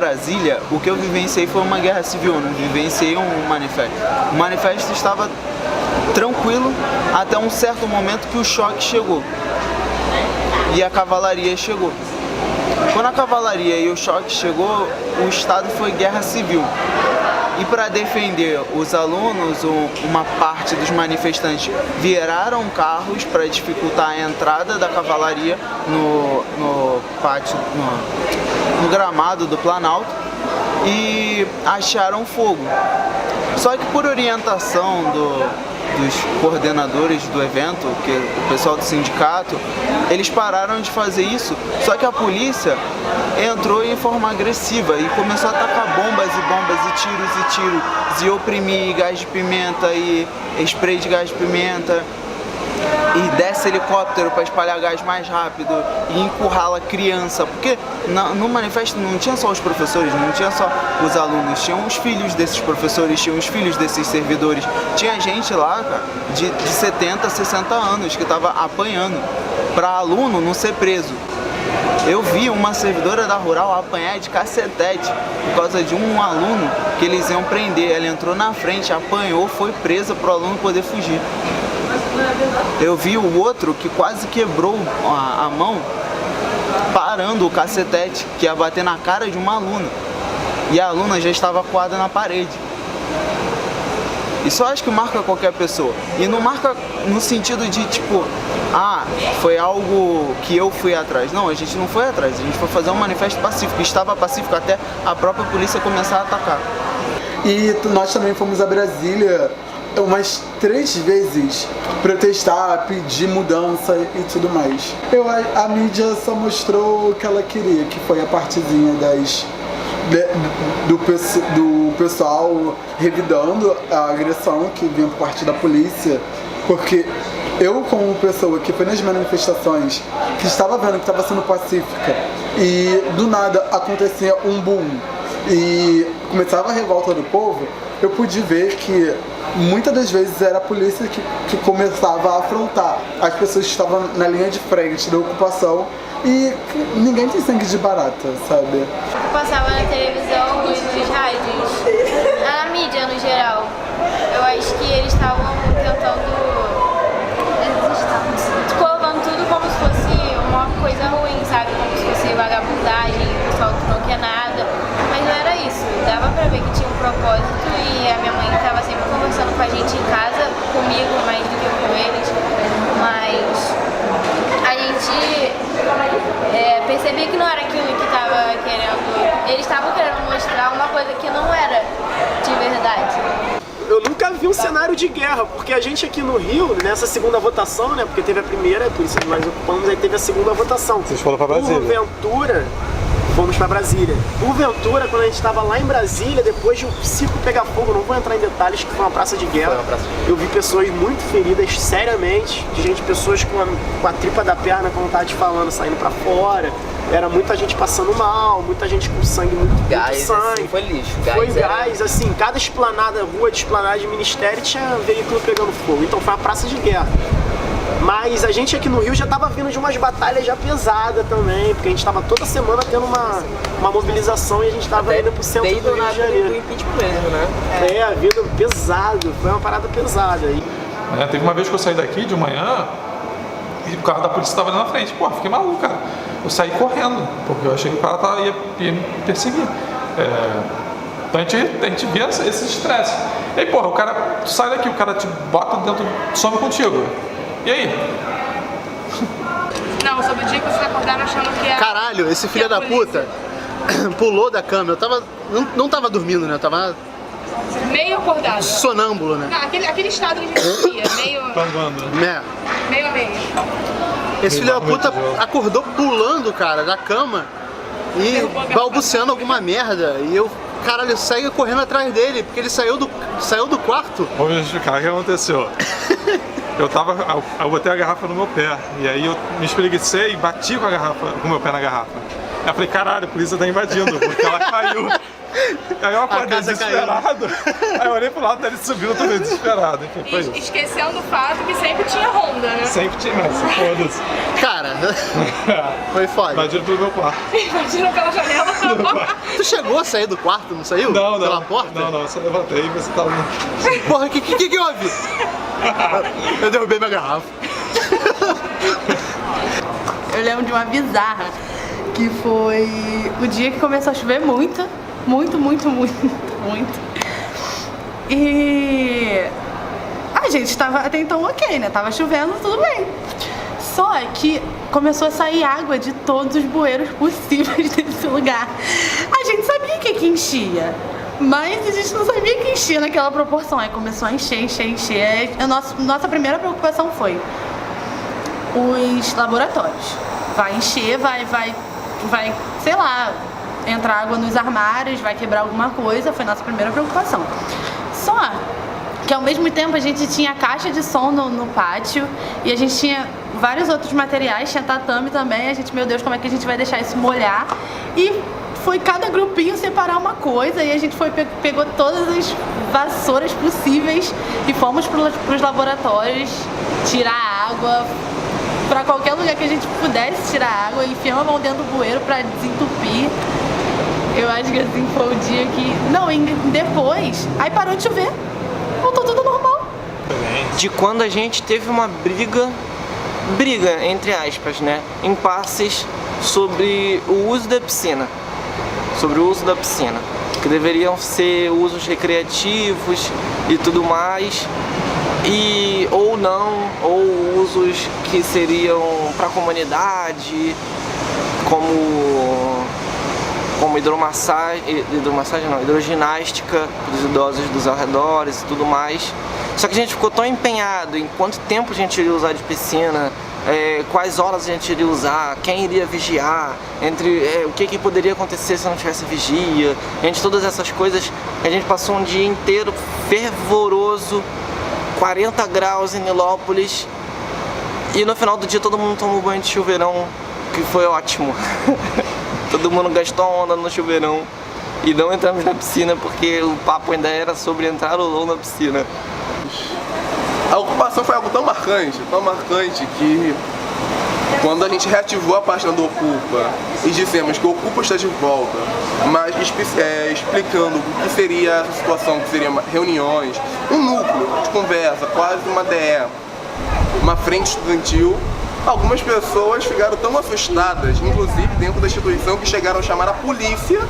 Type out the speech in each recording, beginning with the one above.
Brasília, o que eu vivenciei foi uma guerra civil, não vivenciei um manifesto. O manifesto estava tranquilo até um certo momento que o choque chegou e a cavalaria chegou. Quando a cavalaria e o choque chegou, o estado foi guerra civil. E para defender os alunos, uma parte dos manifestantes viraram carros para dificultar a entrada da cavalaria no pátio, no gramado do Planalto, e acharam fogo. Só que por orientação dos coordenadores do evento, que o pessoal do sindicato, eles pararam de fazer isso, só que a polícia entrou em forma agressiva e começou a atacar bombas e tiros, e oprimir gás de pimenta e spray de gás de pimenta, e desce helicóptero para espalhar gás mais rápido e encurrala criança, porque no manifesto não tinha só os professores, não tinha só os alunos, tinham os filhos desses professores, tinham os filhos desses servidores, tinha gente lá, cara, de 70, 60 anos que estava apanhando para aluno não ser preso. Eu vi uma servidora da Rural apanhar de cacetete por causa de um aluno que eles iam prender. Ela entrou na frente, apanhou, foi presa para o aluno poder fugir. Eu vi o outro que quase quebrou a mão parando o cacetete que ia bater na cara de uma aluna. E a aluna já estava coada na parede. Isso eu acho que marca qualquer pessoa. E não marca no sentido de tipo, foi algo que eu fui atrás. Não, a gente não foi atrás. A gente foi fazer um manifesto pacífico. Estava pacífico até a própria polícia começar a atacar. E nós também fomos a Brasília umas 3 vezes protestar, pedir mudança e tudo mais. A mídia só mostrou o que ela queria, que foi a partezinha do pessoal revidando a agressão que vinha por parte da polícia, porque eu, como pessoa que foi nas manifestações, que estava vendo que estava sendo pacífica e do nada acontecia um boom e começava a revolta do povo, eu pude ver que muitas das vezes era a polícia que começava a afrontar as pessoas que estavam na linha de frente da ocupação, e ninguém tem sangue de barata, sabe? Passava na televisão e nos rádios, na mídia no geral. Eu acho que eles estavam tentando, colocando tudo como se fosse uma coisa ruim, sabe? Como se fosse vagabundagem, o pessoal que não quer nada. Mas não era isso, dava pra ver que tinha um propósito, e a minha mãe estava sempre conversando com a gente em casa, comigo mais do que com eles. Mas a gente percebia que não era aquilo que estava querendo. Eles estavam querendo mostrar uma coisa que não era de verdade. Eu nunca vi um cenário de guerra, porque a gente aqui no Rio, nessa segunda votação, né, porque teve a primeira, por isso nós ocupamos, aí teve a segunda votação. Vocês foram pra Brasília? Porventura, fomos pra Brasília. Porventura, quando a gente estava lá em Brasília, depois de um circo pegar fogo, não vou entrar em detalhes, que foi uma praça de guerra, eu vi pessoas muito feridas, seriamente, pessoas com a tripa da perna, como eu tava te falando, saindo pra fora. Era muita gente passando mal, muita gente com sangue, muito sangue. Assim, foi lixo. Foi gás, assim, cada esplanada, rua de esplanada de ministério tinha veículo pegando fogo. Então foi uma praça de guerra. Mas a gente aqui no Rio já estava vindo de umas batalhas já pesadas também, porque a gente estava toda semana tendo uma mobilização, e a gente estava indo pro centro do Rio de Janeiro. Do impeachment mesmo, né? Vindo pesado, foi uma parada pesada. Teve uma vez que eu saí daqui de manhã e o carro da polícia estava ali na frente. Pô, fiquei maluco, cara. Eu saí correndo, porque eu achei que o cara ia me perseguir. Então a gente via esse estresse. E aí, porra, o cara sai daqui, o cara te bota dentro, some contigo. E aí? Não, sobre o dia que vocês acordaram achando que era... Caralho, esse filho da puta pulou da cama. Eu tava... Não tava dormindo, né? Eu tava... meio acordado. Sonâmbulo, né? Não, aquele estado que a gente vivia, meio... meio a meio. Esse filho da puta acordou pulando, cara, da cama e balbuciando alguma merda. E eu, caralho, saí correndo atrás dele, porque ele saiu do quarto. Vou me explicar o que aconteceu. Eu botei a garrafa no meu pé, e aí eu me espreguicei e bati com o meu pé na garrafa. Aí eu falei, caralho, a polícia tá invadindo, porque ela caiu. Aí eu acordei desesperado. Aí eu olhei pro lado dele, subiu, eu também desesperado. Enfim, foi isso. Esquecendo o fato que sempre tinha Honda, né? Sempre tinha, mas foda-se. Cara, foi foda. Invadiram pelo meu quarto. Invadiram pela janela. Tu chegou a sair do quarto, não saiu? Não, Pela porta? Não, eu só levantei e você tava... Porra, que houve? Eu derrubei minha garrafa. Eu lembro de uma bizarra, que foi o dia que começou a chover muito. E a gente tava até então ok, né? Tava chovendo, tudo bem. Só que começou a sair água de todos os bueiros possíveis desse lugar. A gente sabia que enchia, mas a gente não sabia que enchia naquela proporção. Aí começou a encher. Nossa primeira preocupação foi os laboratórios. Vai encher, vai, sei lá, entrar água nos armários, vai quebrar alguma coisa, foi nossa primeira preocupação. Só que ao mesmo tempo a gente tinha caixa de som no pátio e a gente tinha vários outros materiais, tinha tatame também, a gente, meu Deus, como é que a gente vai deixar isso molhar? E foi cada grupinho separar uma coisa e a gente pegou todas as vassouras possíveis e fomos pros laboratórios tirar água, pra qualquer lugar que a gente pudesse tirar água, enfiamos a mão dentro do bueiro pra desentupir. Eu acho que assim foi o dia que... Não, e depois, aí parou de chover, voltou tudo normal. De quando a gente teve uma briga entre aspas, né, impasses sobre o uso da piscina, que deveriam ser usos recreativos e tudo mais, e ou não, ou usos que seriam para a comunidade, como hidroginástica para os idosos dos arredores e tudo mais. Só que a gente ficou tão empenhado em quanto tempo a gente iria usar de piscina, quais horas a gente iria usar, quem iria vigiar, o que poderia acontecer se não tivesse vigia, entre todas essas coisas. A gente passou um dia inteiro fervoroso, 40 graus em Nilópolis, e no final do dia todo mundo tomou banho de chuveirão, que foi ótimo. Todo mundo gastou onda no chuveirão e não entramos na piscina porque o papo ainda era sobre entrar ou não na piscina. A ocupação foi algo tão marcante que quando a gente reativou a página do Ocupa e dissemos que o Ocupa está de volta, mas explicando o que seria essa situação, que seriam reuniões, um núcleo de conversa, quase uma DE, uma frente estudantil, algumas pessoas ficaram tão assustadas, inclusive dentro da instituição, que chegaram a chamar a polícia,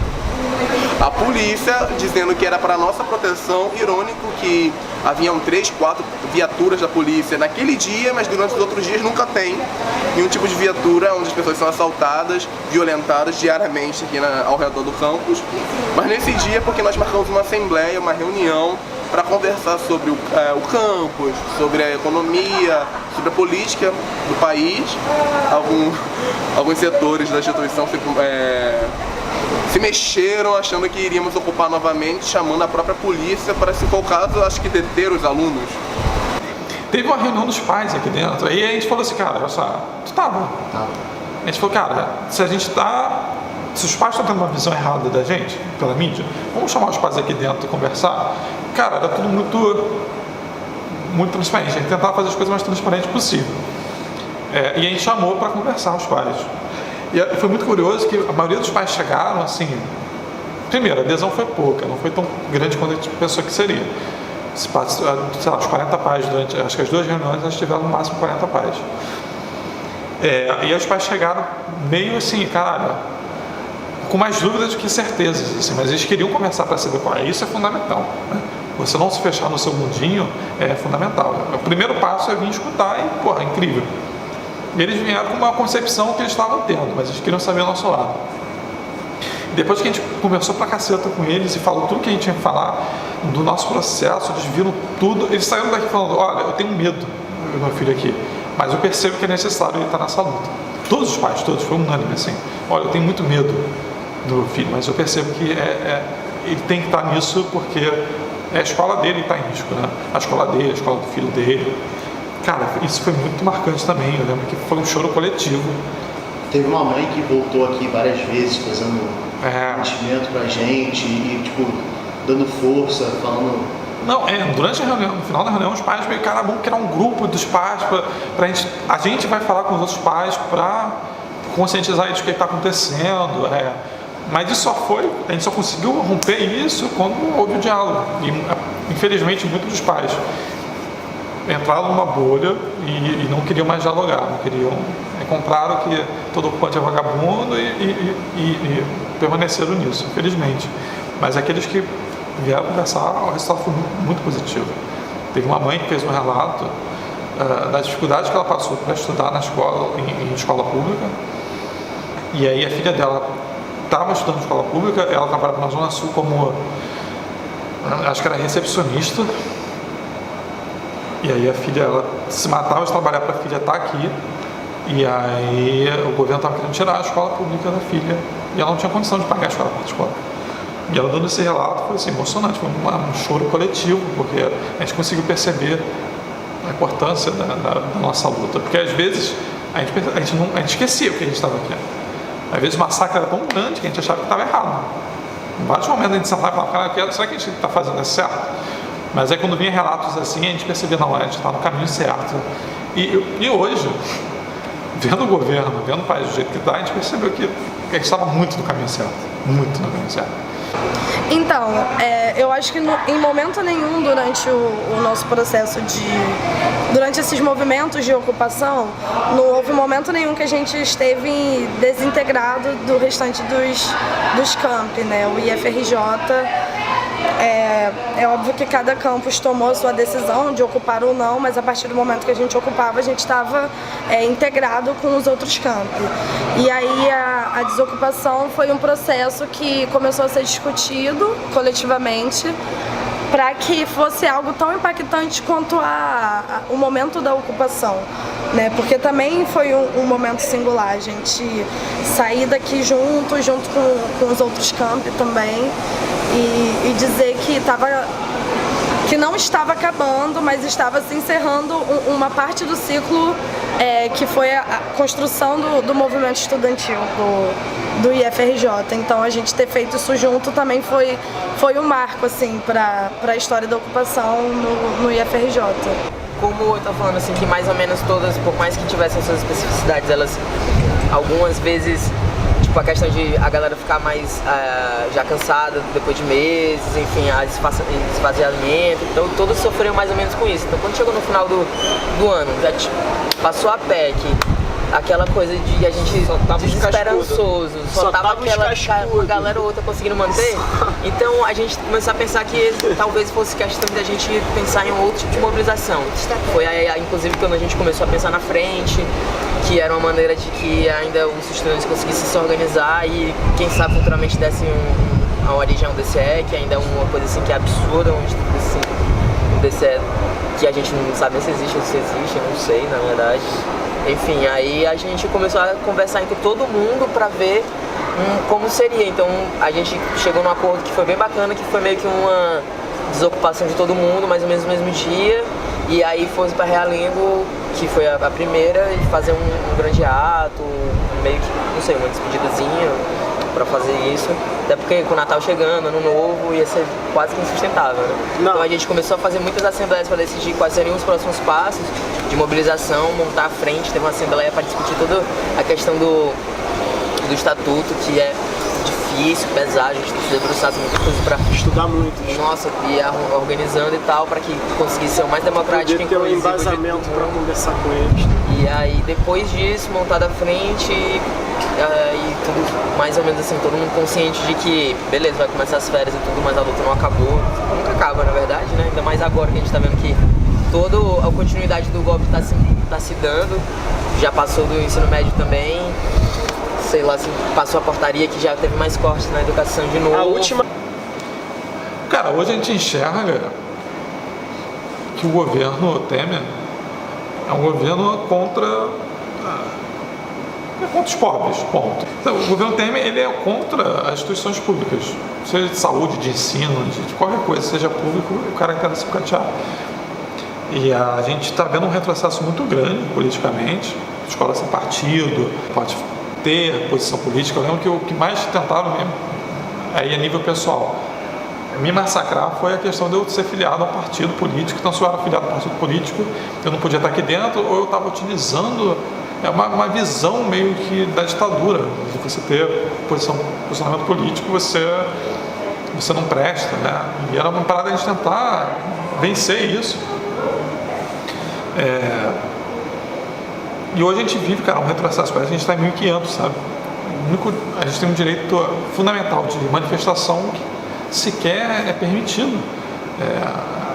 dizendo que era para nossa proteção. Irônico que haviam 3, 4 viaturas da polícia naquele dia, mas durante os outros dias nunca tem nenhum tipo de viatura onde as pessoas são assaltadas, violentadas diariamente aqui ao redor do campus. Mas nesse dia, porque nós marcamos uma assembleia, uma reunião, para conversar sobre o campus, sobre a economia, sobre a política do país. Alguns setores da instituição se mexeram achando que iríamos ocupar novamente, chamando a própria polícia para, se for o caso, acho que deter os alunos. Teve uma reunião dos pais aqui dentro, aí a gente falou assim, cara, olha só, tu tava? Tava. A gente falou, cara, se os pais estão tendo uma visão errada da gente, pela mídia, vamos chamar os pais aqui dentro e conversar. Cara, era tudo muito transparente, a gente tentava fazer as coisas mais transparentes possível. E a gente chamou para conversar os pais. E foi muito curioso que a maioria dos pais chegaram assim. Primeiro, a adesão foi pouca, não foi tão grande quanto a gente pensou que seria. Sei lá, os 40 pais durante, acho que as 2 reuniões nós tivemos no máximo 40 pais. E aí os pais chegaram meio assim, caralho, com mais dúvidas do que certezas, assim, mas eles queriam conversar para saber qual é. Isso é fundamental, né? Você não se fechar no seu mundinho é fundamental. O primeiro passo é vir escutar e, porra, é incrível. E eles vieram com uma concepção que eles estavam tendo, mas eles queriam saber o nosso lado. E depois que a gente conversou pra caceta com eles e falou tudo que a gente tinha que falar do nosso processo, eles viram tudo, eles saíram daqui falando, olha, eu tenho medo do meu filho aqui, mas eu percebo que é necessário ele estar nessa luta. Todos os pais, todos, foi unânime assim, olha, eu tenho muito medo do meu filho, mas eu percebo que ele tem que estar nisso porque a escola dele está em risco, né? A escola dele, a escola do filho dele. Cara, isso foi muito marcante também. Eu lembro que foi um choro coletivo. Teve uma mãe que voltou aqui várias vezes fazendo investimento pra gente e, tipo, dando força, falando... Não, durante a reunião, no final da reunião, os pais meio, cara, vamos criar um grupo dos pais a gente vai falar com os outros pais pra conscientizar eles do que está acontecendo, mas isso a gente só conseguiu romper isso quando houve o diálogo, e infelizmente muitos dos pais entraram numa bolha e não queriam mais dialogar, não queriam, compraram que todo ocupante é vagabundo e permaneceram nisso, infelizmente. Mas aqueles que vieram conversar, o resultado foi muito positivo. Teve uma mãe que fez um relato das dificuldades que ela passou para estudar na escola, em escola pública, e aí a filha dela estava estudando em escola pública, ela trabalhava na Zona Sul como, acho que era recepcionista, e aí a filha, ela se matava de trabalhar para a filha estar aqui, e aí o governo estava querendo tirar a escola pública da filha, e ela não tinha condição de pagar a escola particular. E ela dando esse relato foi assim, emocionante, foi um choro coletivo, porque a gente conseguiu perceber a importância da nossa luta, porque às vezes a gente esquecia o que a gente estava aqui. Às vezes o massacre era tão grande que a gente achava que estava errado. Em vários momentos a gente sentava e falava, cara, será que a gente está fazendo isso certo? Mas aí quando vinha relatos assim, a gente percebia, não, a gente está no caminho certo. E hoje, vendo o governo, vendo o país do jeito que está, a gente percebeu que a gente estava muito no caminho certo. Muito no caminho certo. Então, eu acho que em momento nenhum durante o nosso processo durante esses movimentos de ocupação, não houve momento nenhum que a gente esteve desintegrado do restante dos campi, né? O IFRJ, é óbvio que cada campus tomou a sua decisão de ocupar ou não, mas a partir do momento que a gente ocupava, a gente estava integrado com os outros campi. E aí a desocupação foi um processo que começou a ser discutido coletivamente para que fosse algo tão impactante quanto o momento da ocupação, né? Porque também foi um momento singular, a gente sair daqui junto com os outros campi também e dizer que não estava acabando, mas estava se encerrando uma parte do ciclo que foi a construção do movimento estudantil do IFRJ. Então a gente ter feito isso junto também foi um marco assim, para a história da ocupação no IFRJ. Como eu estou falando assim, que mais ou menos todas, por mais que tivessem suas especificidades, elas algumas vezes, tipo a questão de a galera ficar mais já cansada depois de meses, enfim, esvaziamento, então todos sofreram mais ou menos com isso. Então quando chegou no final do ano, já passou a PEC, aquela coisa de a gente desesperançoso, só tava aquela uma galera ou outra conseguindo manter. Então a gente começou a pensar que talvez fosse questão da gente pensar em um outro tipo de mobilização. Foi aí, inclusive, quando a gente começou a pensar na frente, que era uma maneira de que ainda os estudantes conseguissem se organizar e quem sabe futuramente dessem a origem a um DCE, que ainda é uma coisa assim que é absurda, um DCE que a gente não sabe se existe ou se existe, não sei, na verdade. Enfim, aí a gente começou a conversar entre todo mundo para ver como seria. Então a gente chegou num acordo que foi bem bacana, que foi meio que uma desocupação de todo mundo, mais ou menos no mesmo dia. E aí fomos para Realengo, que foi a primeira, e fazer um grande ato, meio que, não sei, uma despedidazinha para fazer isso. Até porque com o Natal chegando, Ano Novo, ia ser quase que insustentável, né? Então a gente começou a fazer muitas assembleias para decidir quais seriam os próximos passos de mobilização, montar a frente. Teve uma assembleia para discutir toda a questão do estatuto, que é difícil, pesado, a gente tem que debruçar muitas coisas para estudar muito. Nossa, e organizando e tal, para que conseguisse ser o mais democrático e ter um embasamento para conversar com eles. E aí depois disso, montada a frente, e tudo mais ou menos assim, todo mundo consciente de que, beleza, vai começar as férias e tudo, mas a luta não acabou. Nunca acaba, na verdade, né? Ainda mais agora que a gente tá vendo que toda a continuidade do golpe tá se dando. Já passou do ensino médio também. Sei lá, assim, passou a portaria que já teve mais cortes na educação de novo. A última... Cara, hoje a gente enxerga que o governo Temer é um governo contra os pobres, ponto. Então, o governo Temer, ele é contra as instituições públicas, seja de saúde, de ensino, de qualquer coisa, seja público, o cara quer se catear. E a gente está vendo um retrocesso muito grande politicamente, escola sem partido, pode ter posição política. Eu lembro que o que mais tentaram mesmo, aí a nível pessoal, me massacrar foi a questão de eu ser filiado a um partido político. Então, se eu era filiado a um partido político, eu não podia estar aqui dentro, ou eu estava utilizando uma visão meio que da ditadura, de você ter posicionamento político, você não presta, né? E era uma parada de tentar vencer isso. E hoje a gente vive, cara, um retrocesso, parece que a gente está em 1500, sabe? A gente tem um direito fundamental de manifestação que sequer é permitido.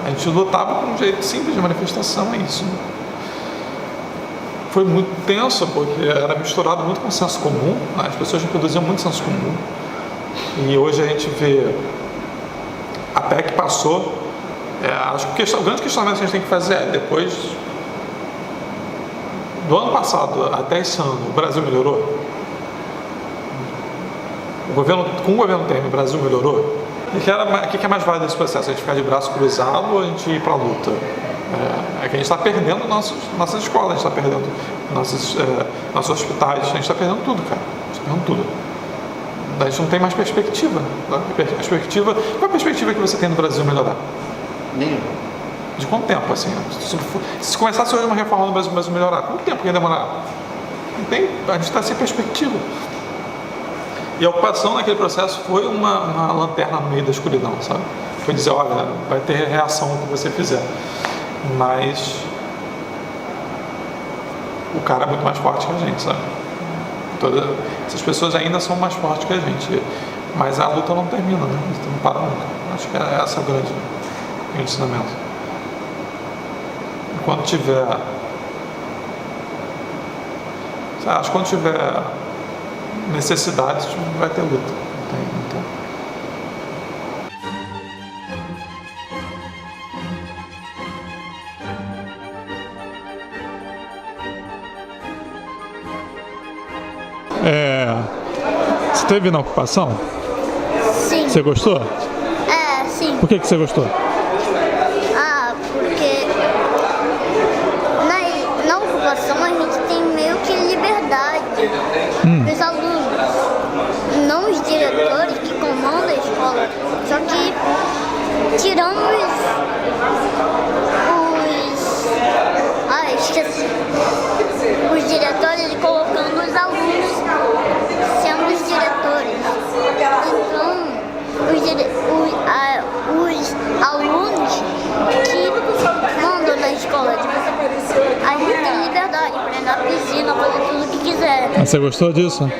A gente lutava com um jeito simples de manifestação, é isso. Foi muito tenso, porque era misturado muito com o senso comum, né? As pessoas reproduziam muito senso comum. E hoje a gente vê a PEC passou. Acho que o grande questionamento que a gente tem que fazer é, depois do ano passado até esse ano, o Brasil melhorou? Com o governo Temer, o Brasil melhorou? O que é mais válido desse processo? A gente ficar de braço cruzado ou a gente ir para a luta? É que a gente está perdendo nossas escolas, a gente está perdendo nossos hospitais, a gente está perdendo tudo, cara. A gente está perdendo tudo. A gente não tem mais perspectiva. Qual é a perspectiva que você tem no Brasil melhorar? Nenhuma. De quanto tempo, assim? Se começasse hoje uma reforma no Brasil melhorar, quanto tempo ia demorar? Não tem, a gente está sem perspectiva. E a ocupação naquele processo foi uma lanterna no meio da escuridão, sabe? Foi dizer, olha, vai ter reação ao que você fizer. Mas o cara é muito mais forte que a gente, sabe? Essas pessoas ainda são mais fortes que a gente. Mas a luta não termina, né? A luta não para nunca. Acho que esse é o grande ensinamento. Quando tiver... Acho que quando tiver necessidade, vai ter luta. Não tem. Você esteve na ocupação? Sim. Você gostou? Sim. Por que você gostou? Porque na ocupação a gente tem meio que liberdade. Os alunos, não os diretores que comandam a escola. Só que tiramos esqueci. Os diretores e colocando os alunos sendo os diretores. Então, os alunos que mandam na escola, a gente tem liberdade para ir na piscina, fazer tudo o que quiser. Você gostou disso?